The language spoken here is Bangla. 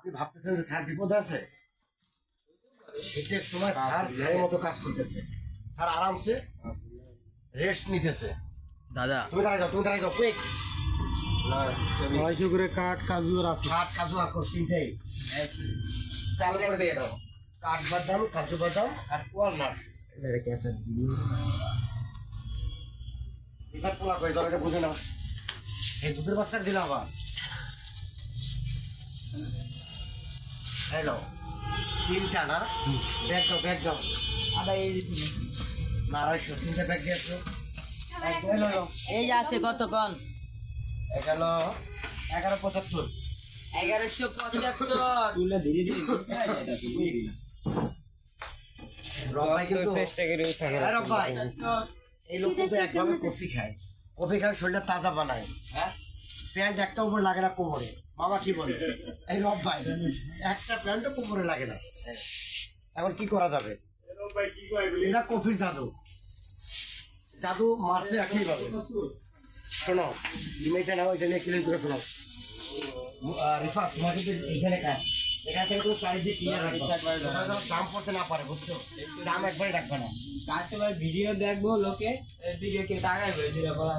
আপনি ভাবতেছেন যে স্যার বিপদ আছে? শীতের সময় স্যার স্যারের মতো কাজ করতেছে, স্যার আরামসে রেস্ট নিতেছে। দাদা তুমি দাঁড়াই যাও কুইক। 200 করে কাঠ কাজু আর আপেল। কাঠ কাজু আর তিনটাই চালু করে দিয়ে দাও। কাঠ বাদাম, কাজু বাদাম আর ওয়ালনাট। এবার পোলা করে দাও, এটা বুঝে নাও। এই দুধের বাচ্চা দিলে আবার হ্যালো তিনটা না ব্যাগ দাও আদা এই না 250 তিনটা ব্যাগ দিয়ে আসো। এই আছে কত কন? এটা হলো 1175। 1175 তুলে ধীরে ধীরে রবাই কিন্তু চেষ্টা করে আরে ভাই এই লোক কিন্তু একভাবে কফি খায়, কফি খায় শরীরটা তাজা বানায়। হ্যাঁ প্যান্ট একটা উপর লাগে না কোমরে, মামা কি বলে? এই রব ভাই একটা প্যান্টও কোমরে লাগে না। এখন কি করা যাবে? এটা কফির জাদু, জাদু মারছে একই ভাবে। শোনো ইমেজটা নাও, এটা নিয়ে ক্লিন করে শোনো। রিফা তোমার কিন্তু এইখানে কাজ, এখান থেকে তুমি চারিদিকে ক্লিয়ার রাখবে, দাম পড়তে না পারে, বুঝছো? দাম একবারই রাখবে না। কাস্টমার ভিডিও দেখবো লোকে এদিকে কে টাকা করে দিলে বলা